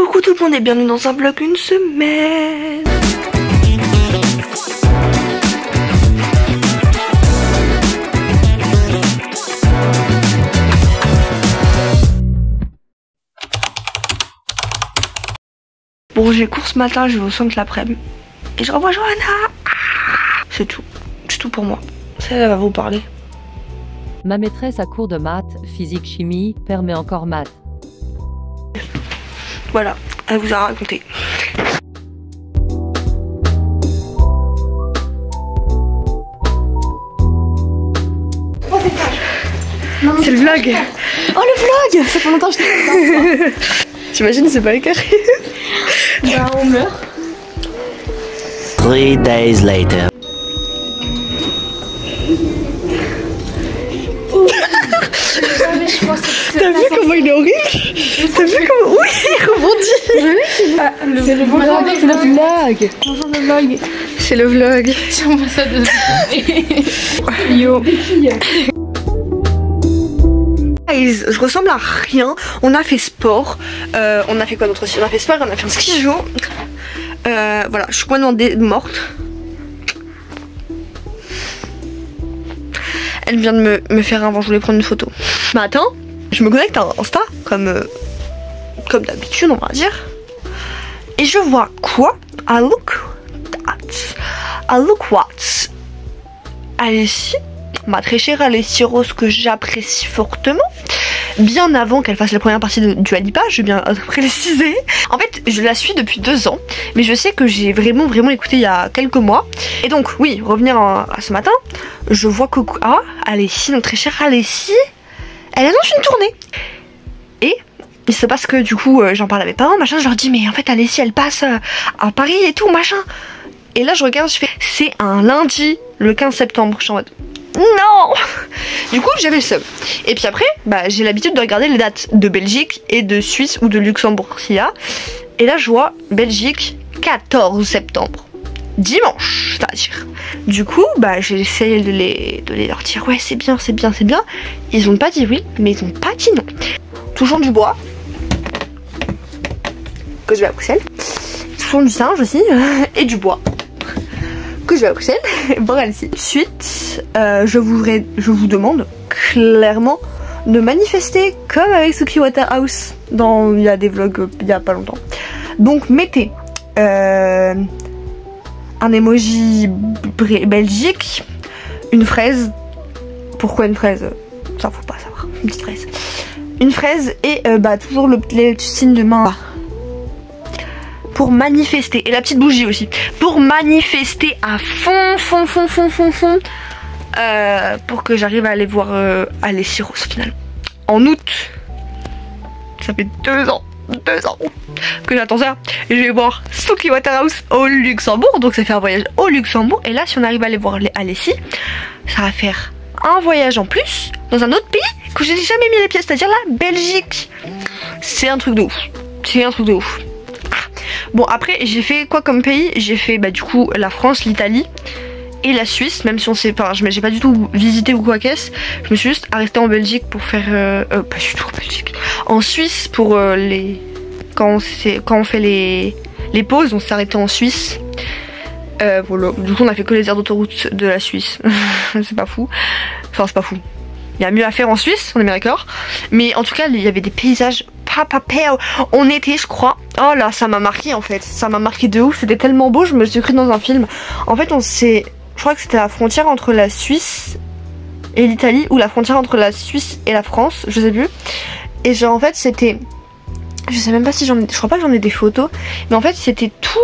Coucou tout le monde et bienvenue dans un vlog une semaine. Bon, j'ai cours ce matin, je vais au centre l'après-midi et je revois Johanna. C'est tout pour moi. Ça, elle va vous parler. Ma maîtresse à cours de maths, physique, chimie, permet encore maths. Voilà, elle vous a raconté. C'est le vlog. Oh le vlog. Ça fait longtemps que je t'ai. T'imagines, c'est pas écrit. Bah on meurt. 3 days later. T'as vu comment il est horrible? T'as vu comment... Oui, il rebondit. C'est le vlog. C'est le vlog. Bonjour le vlog. C'est le vlog. Tiens, on va ça de... Yo. Je ressemble à rien. On a fait sport. On a fait quoi d'autre aussi? On a fait sport, on a fait un ski jour. Voilà, je suis complètement morte. Elle vient de me faire avant, je voulais prendre une photo. Mais attends, je me connecte à Insta, comme d'habitude on va dire. Et je vois quoi? I look what? Alessi, ma très chère Alessi Rose que j'apprécie fortement. Bien avant qu'elle fasse la première partie de Dua Lipa, je vais bien préciser. En fait, je la suis depuis 2 ans, mais je sais que j'ai vraiment écouté il y a quelques mois. Et donc, oui, revenir à ce matin, je vois que Alessi, notre très chère Alessi, elle annonce une tournée. Et il se passe que du coup, j'en parle à mes parents, machin, je leur dis, mais en fait, Alessi, elle passe à Paris et tout, machin. Et là, je regarde, je fais, c'est un lundi, le 15 septembre, je suis en mode... Non. Du coup j'avais le seum. Et puis après j'ai l'habitude de regarder les dates de Belgique et de Suisse ou de Luxembourg s'il y a. Et là je vois Belgique 14 septembre, dimanche c'est-à-dire. Du coup j'ai essayé de leur dire ouais c'est bien. Ils ont pas dit oui mais ils ont pas dit non. Toujours du bois que je vais à Bruxelles. Toujours du singe aussi et du bois que je vais à Bruxelles. Bon allez-y. Ensuite je vous demande clairement de manifester comme avec Suki Waterhouse il y a des vlogs il y a pas longtemps. Donc mettez un emoji Belgique, une fraise. Pourquoi une fraise? Ça faut pas savoir. Une petite fraise. Une fraise et toujours les petits signes de main. Pour manifester, et la petite bougie aussi, pour manifester à fond, pour que j'arrive à aller voir Alessi Rose finalement. En août, ça fait 2 ans que j'attends ça, et je vais voir Suki Waterhouse au Luxembourg, donc ça fait un voyage au Luxembourg, et là si on arrive à aller voir Alessi, ça va faire un voyage en plus, dans un autre pays que j'ai jamais mis les pieds, c'est-à-dire la Belgique. C'est un truc de ouf. Bon après j'ai fait quoi comme pays? J'ai fait du coup la France, l'Italie et la Suisse, même si on sait pas, j'ai pas du tout visité ou quoi qu'est-ce. Je me suis juste arrêtée en Belgique pour faire pas du tout en Belgique, en Suisse pour quand on fait les pauses, on s'est arrêté en Suisse. Voilà, du coup on a fait que les aires d'autoroute de la Suisse. C'est pas fou, enfin c'est pas fou, il y a mieux à faire en Suisse, on est bien d'accord. Mais en tout cas il y avait des paysages on était je crois, oh là ça m'a marqué en fait, ça m'a marqué de ouf, c'était tellement beau, je me suis cru dans un film. En fait je crois que c'était la frontière entre la Suisse et l'Italie, ou la frontière entre la Suisse et la France, je sais plus. Et genre en fait c'était, je sais même pas si je crois pas que j'en ai des photos, mais en fait c'était tout,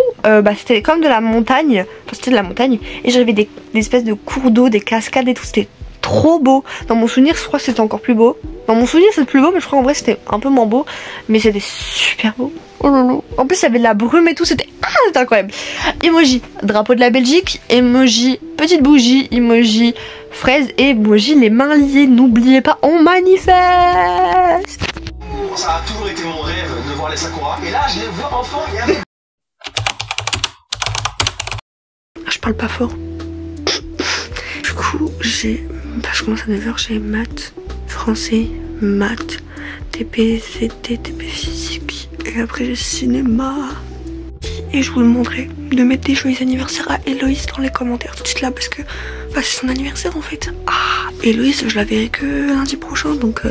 c'était comme de la montagne, enfin c'était de la montagne, et j'avais des espèces de cours d'eau, des cascades et tout, c'était trop beau. Dans mon souvenir je crois que c'était encore plus beau. Dans mon souvenir c'est plus beau, mais je crois en vrai c'était un peu moins beau. Mais c'était super beau. Oh lolo. En plus il y avait de la brume et tout, c'était incroyable. Emoji drapeau de la Belgique, emoji petite bougie, emoji fraise et emoji les mains liées. N'oubliez pas, on manifeste. Ça a toujours été mon rêve de voir les Sakura. Et là je les vois enfants et avec... Je parle pas fort. Du coup j'ai... je commence à 9h, j'ai maths, français, maths, TP, CT, TP physique, Et après j'ai cinéma. Et je voulais me montrer de mettre des joyeux anniversaires à Héloïse dans les commentaires tout de suite là parce que bah, c'est son anniversaire en fait. Ah, Héloïse je la verrai que lundi prochain donc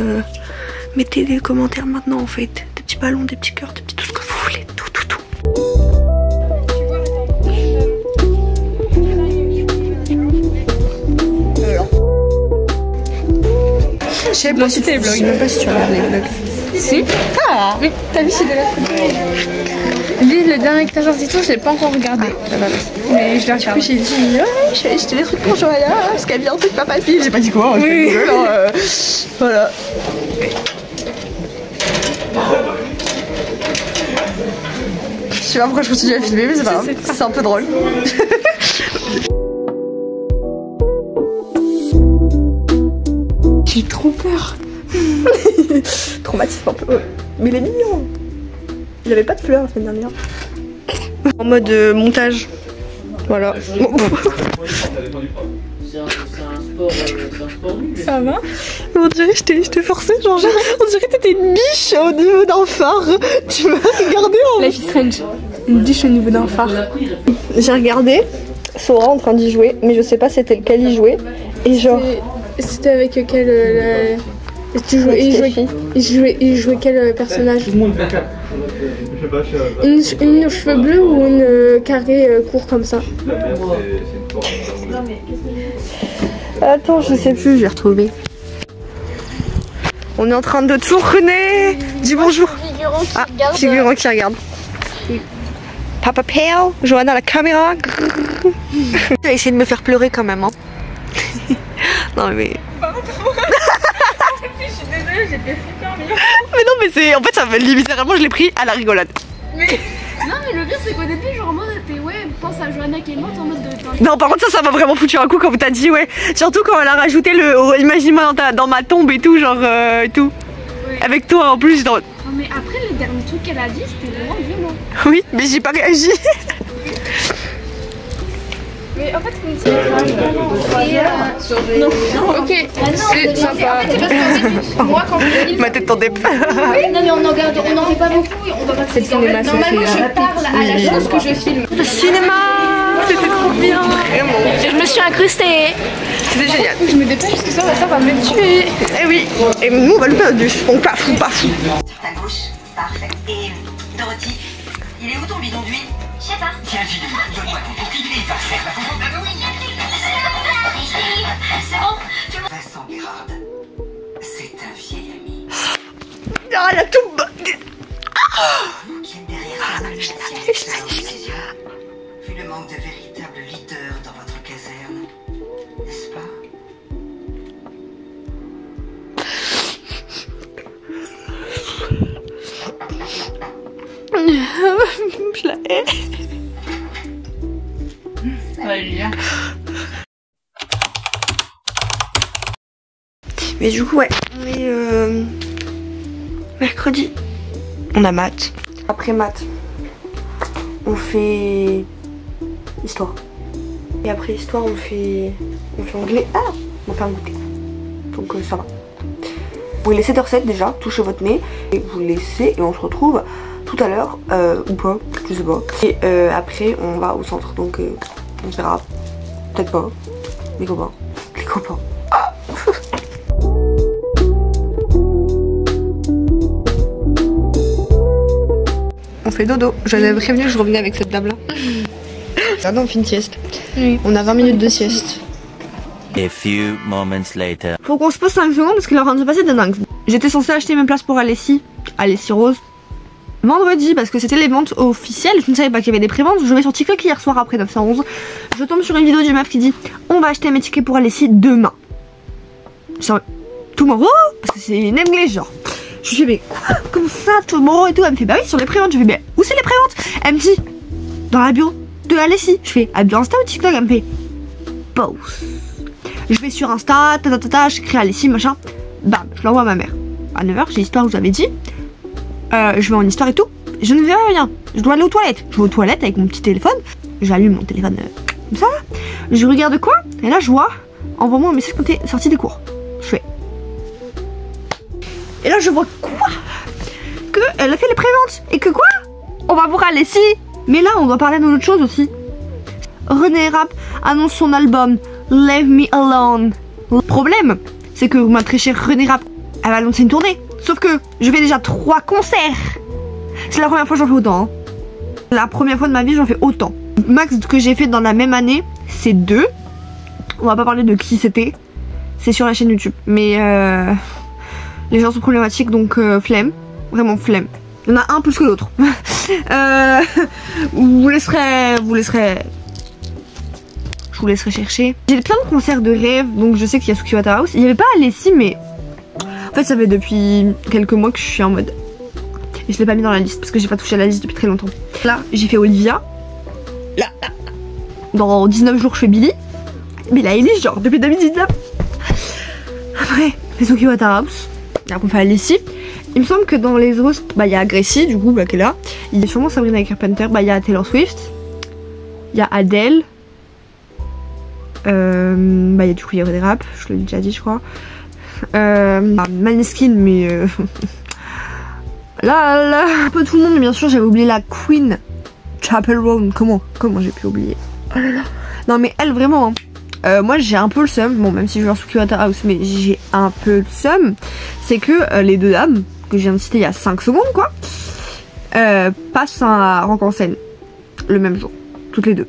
mettez des commentaires maintenant en fait. Des petits ballons, des petits cœurs, des petits tout ce que vous voulez, tout. Je sais pas si t'es les vlogs. Je sais même pas si tu regardes les vlogs. Si. Ah oui, t'as vu, c'est de la photo. Lui, le dernier que t'as sorti tout, je l'ai pas encore regardé. Mais je l'ai regardé. J'ai dit, ouais, je fais des trucs pour Johanna parce qu'elle vient un truc pas facile. J'ai pas dit quoi, oui. Voilà. Je sais pas pourquoi je continue à filmer, mais c'est pas grave. C'est un peu drôle. J'ai trop peur. Traumatisme un peu. Mais il est mignon. Il avait pas de fleurs la semaine dernière. En mode montage. Voilà. Ça va? On dirait que je t'ai forcé, genre on dirait que t'étais une biche au niveau d'un phare. Tu m'as regardé en... Life is Strange. Une biche au niveau d'un phare. J'ai regardé Sora en train d'y jouer, mais je sais pas c'était lequel il jouait. Et genre... C'était avec quel... Il jouait quel personnage? Une aux cheveux bleus ou une carré court comme ça? Attends, je sais plus, j'ai retrouvé. On est en train de tourner. Dis bonjour. Figurant qui regarde. Papa Pale, Johanna à la caméra. Tu as essayé de me faire pleurer quand même, hein. Non mais... Je suis désolée, j'étais super bien. Mais non mais c'est... En fait ça littéralement je l'ai pris à la rigolade. Mais... Non mais le pire c'est qu'au début genre en mode t'es ouais pense à Johanna qui est morte en mode de... Non par contre ça m'a vraiment foutu un coup quand t'as dit ouais. Surtout quand elle a rajouté le imagine-moi dans ma tombe et tout genre et tout. Oui. Avec toi en plus dans... Non mais après les derniers trucs qu'elle a dit c'était vraiment violent. Oui mais j'ai pas réagi. Mais en fait, ce qu'on dit, non. Ok, c'est sympa. Moi, quand je ma tête tendait pas. Oui, non, mais on en fait pas beaucoup et on va pas faire ça. Normalement, je parle à la chose que je filme. Le cinéma, c'était trop bien. Je me suis incrustée. C'était génial. Je me dépêche parce que ça va me tuer. Eh oui, et nous, on va le perdre. On paf. Sur ta gauche, parfait. Et Dorothy, il est où ton bidon d'huile? Je sais pas. Tiens, Julie, donne-moi ton bouquet, il va faire la fontaine. Ah oui, c'est bon. Vincent Guérard, c'est un vieil ami. Ah, la tombe. J'aime derrière ses yeux. Vu le manque de véritables leaders dans votre caserne, n'est-ce pas? Je la hais. Mais du coup ouais, on est mercredi. On a maths. Après maths, on fait histoire. Et après histoire, on fait anglais. Ah, on va faire un goûter. Donc ça va. Bon, il est 7h07 déjà, touchez votre nez. Et vous le laissez et on se retrouve tout à l'heure, ou pas, je sais pas. Et après on va au centre, donc on verra. Peut-être pas. Les copains. Ah on fait dodo. Je l'avais prévenu que je revenais avec cette dame là. Maintenant on fait une sieste. Oui. On a 20 minutes de sieste. A few moments later. Faut qu'on se pose 5 secondes parce qu'il est en train de se passer de dingue. J'étais censée acheter mes places pour Alessi Rose vendredi parce que c'était les ventes officielles. Je ne savais pas qu'il y avait des préventes. Je vais sur TikTok hier soir après 911. Je tombe sur une vidéo d'une meuf qui dit on va acheter mes tickets pour Alessi demain. Tomorrow parce que c'est une anglais genre. Je lui fais mais quoi? Comme ça tomorrow et tout? Elle me fait bah oui sur les préventes. Je lui fais mais où c'est les préventes? Elle me dit dans la bio de Alessi. Je fais à bio Insta ou TikTok? Elle me fait pause. Je vais sur Insta, j'écris Alessi machin. Bam, je l'envoie à ma mère. À 9h, j'ai l'histoire que je vous avais dit. Je vais en histoire et tout. Je ne verrai rien. Je dois aller aux toilettes. Je vais aux toilettes avec mon petit téléphone. J'allume mon téléphone comme ça. Je regarde quoi? Et là, je vois. Envoie-moi un message quand t'es sorti des cours. Je fais. Et là, je vois quoi? que elle a fait les préventes. Et que quoi? On va voir Alessi. Mais là, on doit parler d'une autre chose aussi. René Rapp annonce son album Leave Me Alone. Le problème, c'est que ma très chère René Rapp, elle va lancer une tournée. Sauf que je fais déjà 3 concerts. C'est la première fois que j'en fais autant. Hein. La première fois de ma vie, j'en fais autant. Le max que j'ai fait dans la même année, c'est 2. On va pas parler de qui c'était. C'est sur la chaîne YouTube. Mais les gens sont problématiques, donc flemme. Vraiment flemme. Il y en a un plus que l'autre. vous laisserez... Je vous laisserai chercher. J'ai plein de concerts de rêve, donc je sais qu'il y a Suki Waterhouse. Il n'y avait pas Alessi, mais en fait ça fait depuis quelques mois que je suis en mode. Et je l'ai pas mis dans la liste parce que j'ai pas touché à la liste depuis très longtemps. Là, j'ai fait Olivia. Là. Dans 19 jours, je fais Billy. Billie Eilish, genre depuis 2019. Après, c'est Suki Waterhouse. Là, on fait Alessi. Il me semble que dans les autres, bah il y a Gracie, du coup, bah, qui est là. Il y a sûrement Sabrina Carpenter. Bah il y a Taylor Swift. Il y a Adele. Bah il y a du coup il y a des rap, je l'ai déjà dit je crois. Maneskin mais là un peu tout le monde, mais bien sûr j'avais oublié la Queen Chapel Roan. Comment j'ai pu oublier? Oh là là. Non mais elle vraiment hein. Moi j'ai un peu le seum, bon même si je vais voir Suki Waterhouse, mais j'ai un peu le seum. C'est que les deux dames que je viens de citer il y a 5 secondes quoi passent un rock en scène le même jour, toutes les deux,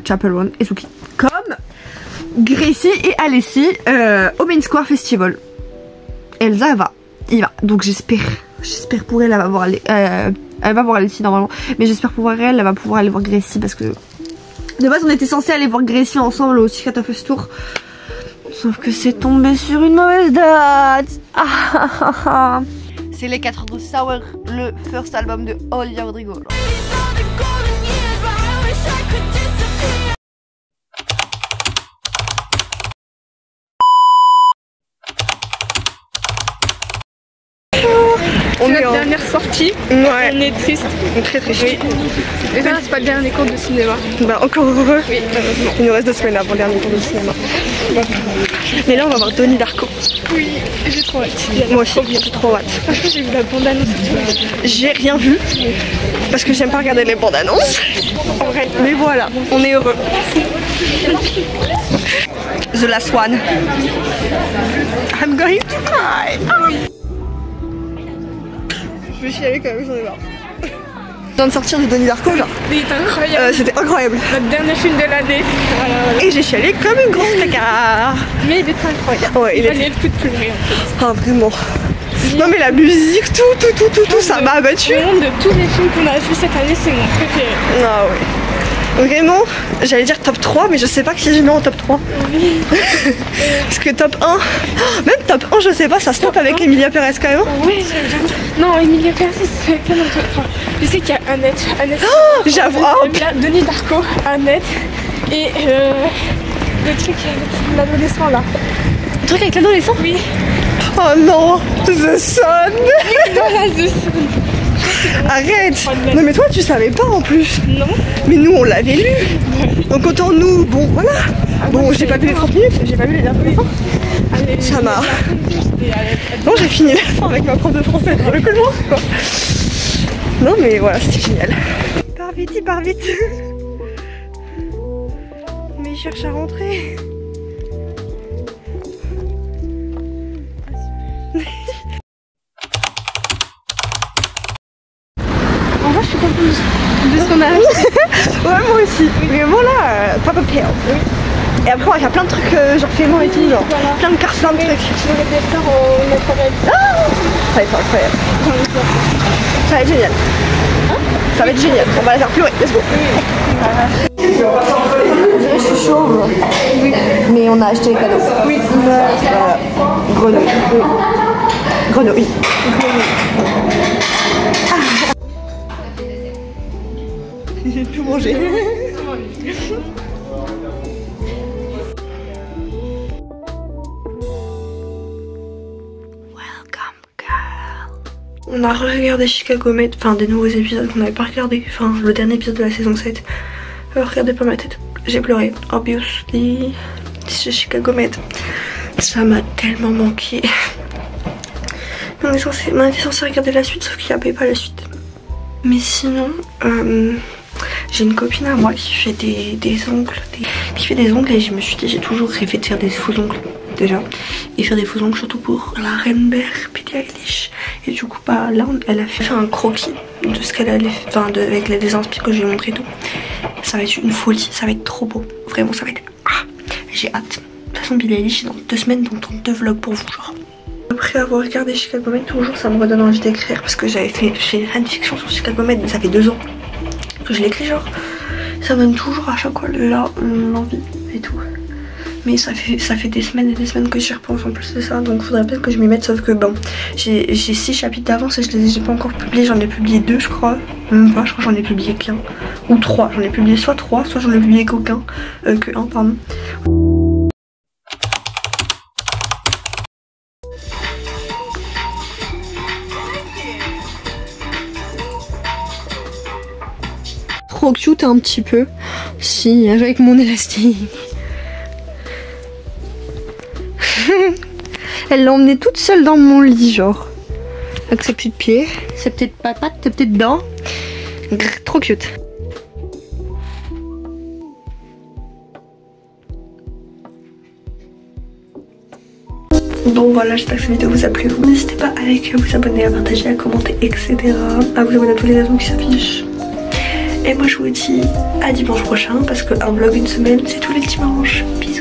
Chapel Roan et Suki, comme Gracie et Alessi au Main Square Festival. Elsa il va. Donc j'espère pour elle, elle va voir Alessi normalement, mais j'espère pour elle va pouvoir aller voir Gracie, parce que de base on était censé aller voir Gracie ensemble au Secret of Us Tour, sauf que c'est tombé sur une mauvaise date. C'est les 4 de Sour, le first album de Olivia Rodrigo. On est notre dernière sortie. Ouais. On est triste. On est très triste. Oui. Et ça, c'est pas le dernier cours de cinéma. Bah encore heureux. Oui, heureusement. Il nous reste 2 semaines avant le dernier cours de cinéma. Mais là on va voir Donnie Darko. Oui, j'ai trop hâte. Moi aussi, j'ai trop hâte. Franchement, j'ai vu la bande-annonce et tout. J'ai rien vu parce que j'aime pas regarder les bandes annonces. Mais voilà, on est heureux. The Last One. I'm going to cry. Je vais chialer quand même, j'en ai marre. Je viens de sortir de Donnie Darko, genre. Il est incroyable. C'était incroyable. Notre dernier film de l'année. Voilà. Et j'ai chialé comme une grosse caca. Mais il est incroyable. Ouais, il valait le coup de pleurer en fait. Ah vraiment. Non mais la musique, tout, ça m'a abattu. De tous les films qu'on a vus cette année, c'est mon préféré. Ah ouais. Vraiment, j'allais dire top 3, mais je sais pas qui j'ai mis en top 3. Oui. Parce que top 1, même top 1, je sais pas, ça stop avec Emilia Perez quand même. Oui, j'aime. Non, Emilia Perez, c'est pas non plus. Enfin, je sais qu'il y a Annette. Oh, j'avoue. Denis Darko, Annette et le truc avec l'adolescent là. Le truc avec l'adolescent? Oui. Oh non, The Sun. Voilà, The Sun. Arrête. Non mais toi tu savais pas en plus. Non. Mais nous on l'avait lu. Donc autant nous, bon voilà. Bon j'ai pas vu les 30 minutes, j'ai pas vu les dernières fois. Ça m'a... Bon j'ai fini la fin avec ma prof de français dans le couloir quoi. Non mais voilà, c'était génial. Il part vite. Mais il cherche à rentrer. En vrai, je suis contente de ce qu'on a acheté. Ouais, moi aussi. Mais voilà, Papa Pale. Oui. Et après, on va faire plein de trucs, genre paiement et tout, genre voilà. Plein de cartes, plein de trucs. Je vais les faire en aquarelle. Ah, ça va être incroyable. Ça va être génial. Hein? Ça va être génial. On va la faire pleurer. Let's go. Je suis chauve. Oui. Mais on a acheté les cadeaux. Oui. Voilà. Grenouille. Oui. Grenouille. J'ai tout mangé. On a regardé Chicago Med, enfin des nouveaux épisodes qu'on n'avait pas regardé, enfin le dernier épisode de la saison 7. Regardez pas ma tête, j'ai pleuré, obviously, c'est Chicago Med. Ça m'a tellement manqué. on était censé regarder la suite, sauf qu'il n'y avait pas la suite. Mais sinon, j'ai une copine à moi qui fait des ongles, et je me suis dit, j'ai toujours rêvé de faire des faux ongles déjà, et faire des faux ongles surtout pour la reine Bear, Billie Eilish. Et du coup bah là elle a fait un croquis de ce qu'elle allait, enfin avec les inspi que je lui ai montré tout. Ça va être une folie, ça va être trop beau, vraiment ça va être, j'ai hâte. De toute façon Billie Eilish dans 2 semaines, donc 2 vlogs pour vous genre. Après avoir regardé Chicago Med, toujours ça me redonne envie d'écrire, parce que j'avais fait une fanfiction sur Chicago Med, mais ça fait 2 ans que je l'écris genre. Ça me donne toujours à chaque fois l'envie et tout. Mais ça fait des semaines et des semaines que j'y repense en plus de ça, donc faudrait peut-être que je m'y mette, sauf que bon, j'ai 6 chapitres d'avance et je les ai pas encore publiés, j'en ai publié 2 je crois, même pas, je crois que j'en ai publié qu'un, ou 3, j'en ai publié soit 3, soit j'en ai publié qu'aucun, que 1 pardon. Trop cute un petit peu, si avec mon élastique. Elle l'a emmenée toute seule dans mon lit genre. Avec ses petits pieds, ses petites patates, ses petites dents. Trop cute. Bon voilà, j'espère que cette vidéo vous a plu. N'hésitez pas à liker, à vous abonner, à partager, à commenter, etc. À vous abonner à tous les réseaux qui s'affichent. Et moi je vous dis à dimanche prochain, parce qu'un vlog une semaine c'est tous les dimanches. Bisous.